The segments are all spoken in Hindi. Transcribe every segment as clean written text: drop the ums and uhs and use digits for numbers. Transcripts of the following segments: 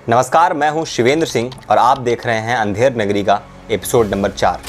नमस्कार, मैं हूं शिवेंद्र सिंह और आप देख रहे हैं अंधेर नगरी का एपिसोड नंबर 4।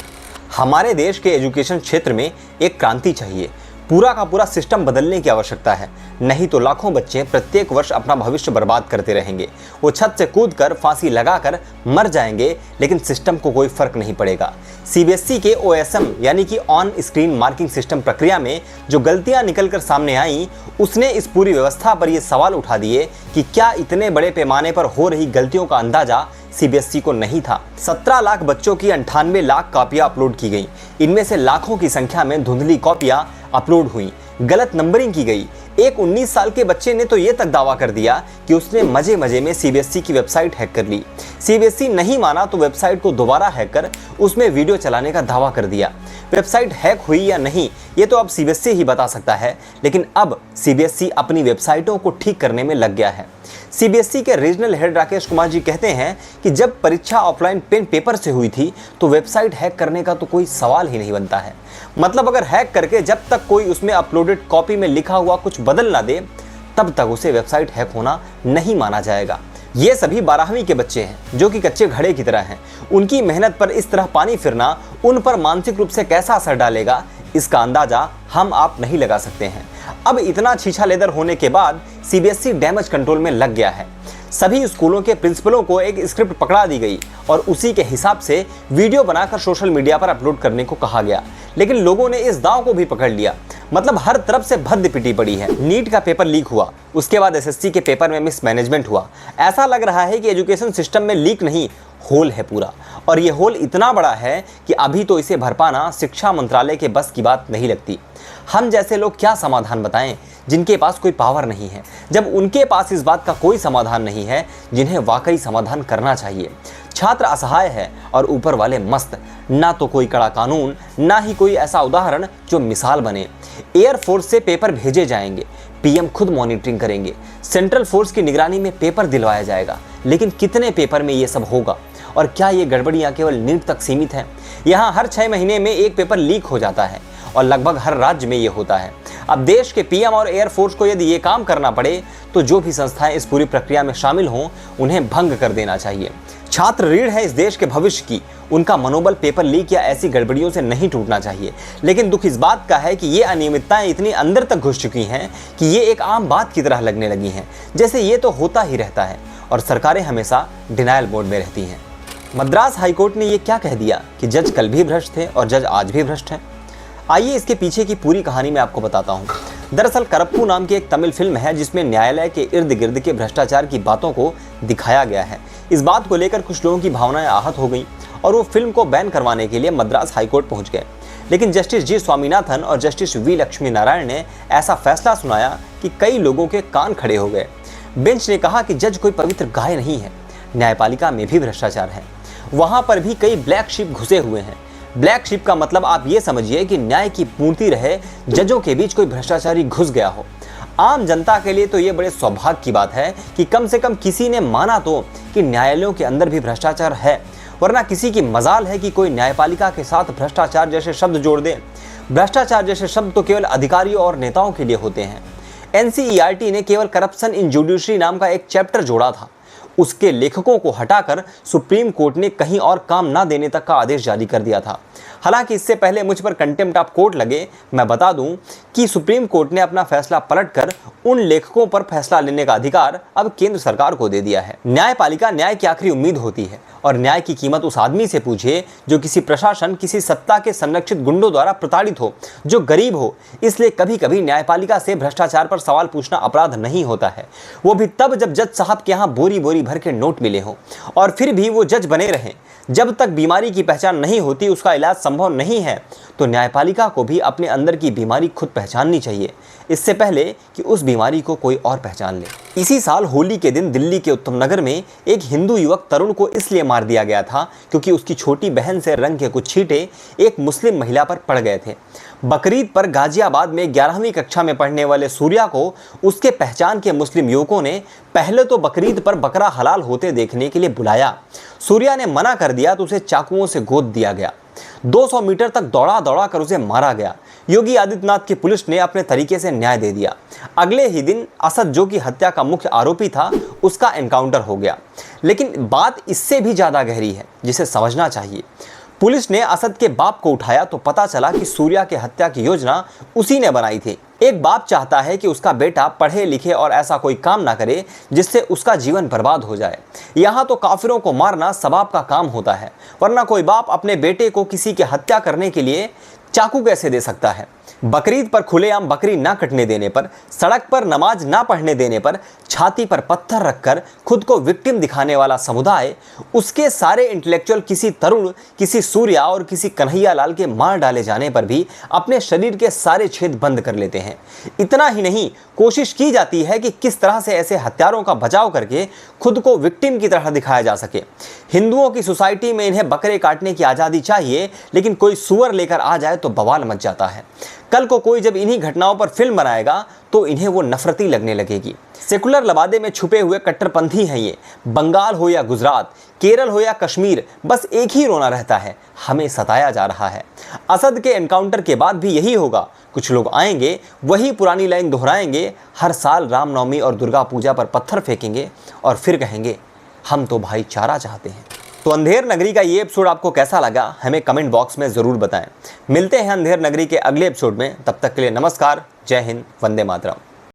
हमारे देश के एजुकेशन क्षेत्र में एक क्रांति चाहिए। पूरा का पूरा सिस्टम बदलने की आवश्यकता है, नहीं तो लाखों बच्चे प्रत्येक वर्ष अपना भविष्य बर्बाद करते रहेंगे। वो छत से कूदकर फांसी लगाकर मर जाएंगे, लेकिन सिस्टम को कोई फर्क नहीं पड़ेगा। सीबीएसई के OSM यानी कि ऑन स्क्रीन मार्किंग सिस्टम प्रक्रिया में जो गलतियां निकलकर सामने आई, उसने इस पूरी व्यवस्था पर ये सवाल उठा दिए कि क्या इतने बड़े पैमाने पर हो रही गलतियों का अंदाजा सीबीएसई को नहीं था। 17 लाख बच्चों की 98 लाख कॉपियां अपलोड की गई। इनमें से लाखों की संख्या में धुंधली कॉपियां अपलोड हुई, गलत नंबरिंग की गई। एक 19 साल के बच्चे ने तो ये तक दावा कर दिया कि उसने मजे मजे में सीबीएसई की वेबसाइट हैक कर ली। सीबीएसई नहीं माना तो वेबसाइट को दोबारा हैक कर उसमें वीडियो चलाने का दावा कर दिया। वेबसाइट हैक हुई या नहीं, ये तो अब सीबीएसई ही बता सकता है, लेकिन अब सीबीएसई अपनी वेबसाइटों को ठीक करने में लग गया है। सीबीएसई के रीजनल हेड राकेश कुमार जी कहते हैं कि जब परीक्षा ऑफलाइन पेन पेपर से हुई थी तो वेबसाइट हैक करने का तो कोई सवाल ही नहीं बनता है। मतलब अगर हैक करके जब तक कोई उसमें अपलोडेड कॉपी में लिखा हुआ कुछ बदल ना दे, तब तक उसे वेबसाइट हैक होना नहीं माना जाएगा। ये सभी 12वीं के बच्चे हैं जो कि कच्चे घड़े की तरह हैं। उनकी मेहनत पर इस तरह पानी फिरना उन पर मानसिक रूप से कैसा असर डालेगा, इसका अंदाजा हम आप नहीं लगा सकते हैं। अब इतना छीछा लेदर होने के बाद सीबीएसई डैमेज कंट्रोल में लग गया है। सभी स्कूलों के प्रिंसिपलों को एक स्क्रिप्ट पकड़ा दी गई और उसी के हिसाब से वीडियो बनाकर सोशल मीडिया पर अपलोड करने को कहा गया। लेकिन लोगों ने इस दांव को भी पकड़ लिया। मतलब हर तरफ से भद्द पिटी पड़ी है। नीट का पेपर लीक हुआ, उसके बाद एसएससी के पेपर में मिसमैनेजमेंट हुआ। ऐसा लग रहा है कि एजुकेशन सिस्टम में लीक नहीं, होल है पूरा। और ये होल इतना बड़ा है कि अभी तो इसे भर पाना शिक्षा मंत्रालय के बस की बात नहीं लगती। हम जैसे लोग क्या समाधान बताएं जिनके पास कोई पावर नहीं है, जब उनके पास इस बात का कोई समाधान नहीं है जिन्हें वाकई समाधान करना चाहिए। छात्र असहाय है और ऊपर वाले मस्त। ना तो कोई कड़ा कानून, ना ही कोई ऐसा उदाहरण जो मिसाल बने। एयरफोर्स से पेपर भेजे जाएंगे, पीएम खुद मॉनिटरिंग करेंगे, सेंट्रल फोर्स की निगरानी में पेपर दिलवाया जाएगा। लेकिन कितने पेपर में ये सब होगा? और क्या ये गड़बड़ियां केवल नीट तक सीमित हैं? यहाँ हर 6 महीने में एक पेपर लीक हो जाता है और लगभग हर राज्य में ये होता है। अब देश के पीएम और एयरफोर्स को यदि ये काम करना पड़े तो जो भी संस्थाएं इस पूरी प्रक्रिया में शामिल हों, उन्हें भंग कर देना चाहिए। छात्र रीढ़ है इस देश के भविष्य की, उनका मनोबल पेपर लीक या ऐसी गड़बड़ियों से नहीं टूटना चाहिए। लेकिन दुख इस बात का है कि ये अनियमितताएं इतनी अंदर तक घुस चुकी हैं कि ये एक आम बात की तरह लगने लगी हैं, जैसे ये तो होता ही रहता है और सरकारें हमेशा डिनायल मोड में रहती हैं। मद्रास हाईकोर्ट ने ये क्या कह दिया कि जज कल भी भ्रष्ट थे और जज आज भी भ्रष्ट हैं? आइए इसके पीछे की पूरी कहानी मैं आपको बताता हूँ। दरअसल करप्पू नाम की एक तमिल फिल्म है जिसमें न्यायालय के इर्द गिर्द के भ्रष्टाचार की बातों को दिखाया गया है। इस बात को लेकर कुछ लोगों की भावनाएं आहत हो गई और वो फिल्म को बैन करवाने के लिए मद्रास हाईकोर्ट पहुंच गए। लेकिन जस्टिस जी स्वामीनाथन और जस्टिस वी लक्ष्मी नारायण ने ऐसा फैसला सुनाया कि कई लोगों के कान खड़े हो गए। बेंच ने कहा कि जज कोई पवित्र गाय नहीं है, न्यायपालिका में भी भ्रष्टाचार है, वहां पर भी कई ब्लैक शिप घुसे हुए हैं। ब्लैक शिप का मतलब आप ये समझिए कि न्याय की पूर्ति रहे, जजों के बीच कोई भ्रष्टाचारी घुस गया हो। आम जनता के लिए तो ये बड़े सौभाग्य की बात है कि कम से कम किसी ने माना तो कि न्यायालयों के अंदर भी भ्रष्टाचार है, वरना किसी की मजाल है कि कोई न्यायपालिका के साथ भ्रष्टाचार जैसे शब्द जोड़ दे। भ्रष्टाचार जैसे शब्द तो केवल अधिकारियों और नेताओं के लिए होते हैं। NCERT ने केवल करप्शन इन जुडिशरी नाम का एक चैप्टर जोड़ा था। उसके लेखकों को हटाकर सुप्रीम कोर्ट ने कहीं और काम ना देने तक का आदेश जारी कर दिया था। हालांकि इससे पहले मुझ पर कंटेम्प्ट ऑफ कोर्ट लगे, मैं बता दूं कि सुप्रीम कोर्ट ने अपना फैसला पलटकर उन लेखकों पर फैसला लेने का अधिकार अब केंद्र सरकार को दे दिया है। न्यायपालिका न्याय की आखिरी उम्मीद होती है और न्याय की कीमत उस आदमी से पूछिए जो किसी प्रशासन, किसी सत्ता के संरक्षित गुंडों द्वारा प्रताड़ित हो, जो गरीब हो। इसलिए कभी कभी न्यायपालिका से भ्रष्टाचार पर सवाल पूछना अपराध नहीं होता है, वो भी तब जब जज साहब के यहाँ बोरी बोरी भर के नोट मिले हों और फिर भी वो जज बने रहें। जब तक बीमारी की पहचान नहीं होती, उसका इलाज संभव नहीं है, तो न्यायपालिका को भी अपने अंदर की बीमारी खुद पहचाननी चाहिए, इससे पहले कि उस बीमारी को कोई और पहचान ले। इसी साल होली के दिन दिल्ली के उत्तम नगर में एक हिंदू युवक तरुण को इसलिए मार दिया गया था क्योंकि उसकी छोटी बहन से रंग के कुछ छींटे एक मुस्लिम महिला पर पड़ गए थे। बकरीद पर गाजियाबाद में 11वीं कक्षा में पढ़ने वाले सूर्या को उसके पहचान के मुस्लिम युवकों ने पहले तो बकरीद पर बकरा हलाल होते देखने के लिए बुलाया। सूर्या ने मना कर दिया तो उसे चाकुओं से गोद दिया गया। 200 मीटर तक दौड़ा दौड़ा कर उसे मारा गया। योगी आदित्यनाथ की पुलिस ने अपने तरीके से न्याय दे दिया। अगले ही दिन असद, जो कि हत्या का मुख्य आरोपी था, उसका एनकाउंटर हो गया। लेकिन बात इससे भी ज्यादा गहरी है, जिसे समझना चाहिए। पुलिस ने असद के बाप को उठाया तो पता चला कि सूर्या के हत्या की योजना उसी ने बनाई थी। एक बाप चाहता है कि उसका बेटा पढ़े लिखे और ऐसा कोई काम ना करे जिससे उसका जीवन बर्बाद हो जाए। यहाँ तो काफिरों को मारना सबाब का काम होता है, वरना कोई बाप अपने बेटे को किसी की हत्या करने के लिए चाकू कैसे दे सकता है। बकरीद पर खुलेआम बकरी ना कटने देने पर, सड़क पर नमाज ना पढ़ने देने पर, छाती पर पत्थर रखकर खुद को विक्टिम दिखाने वाला समुदाय, उसके सारे इंटेलेक्चुअल किसी तरुण, किसी सूर्या और किसी कन्हैया लाल के मार डाले जाने पर भी अपने शरीर के सारे छेद बंद कर लेते हैं। इतना ही नहीं, कोशिश की जाती है कि किस तरह से ऐसे हत्यारों का बचाव करके खुद को विक्टिम की तरह दिखाया जा सके। हिंदुओं की सोसाइटी में इन्हें बकरे काटने की आज़ादी चाहिए, लेकिन कोई सुअर लेकर आ जाए तो बवाल मच जाता है। कल को कोई जब इन्हीं घटनाओं पर फिल्म बनाएगा तो इन्हें वो नफरती लगने लगेगी। सेकुलर लबादे में छुपे हुए कट्टरपंथी हैं ये। बंगाल हो या गुजरात, केरल हो या कश्मीर, बस एक ही रोना रहता है, हमें सताया जा रहा है। असद के एनकाउंटर के बाद भी यही होगा। कुछ लोग आएंगे, वही पुरानी लाइन दोहराएंगे, हर साल रामनवमी और दुर्गा पूजा पर पत्थर फेंकेंगे और फिर कहेंगे हम तो भाईचारा चाहते हैं। तो अंधेर नगरी का ये एपिसोड आपको कैसा लगा, हमें कमेंट बॉक्स में ज़रूर बताएं। मिलते हैं अंधेर नगरी के अगले एपिसोड में, तब तक के लिए नमस्कार, जय हिंद, वंदे मातरम।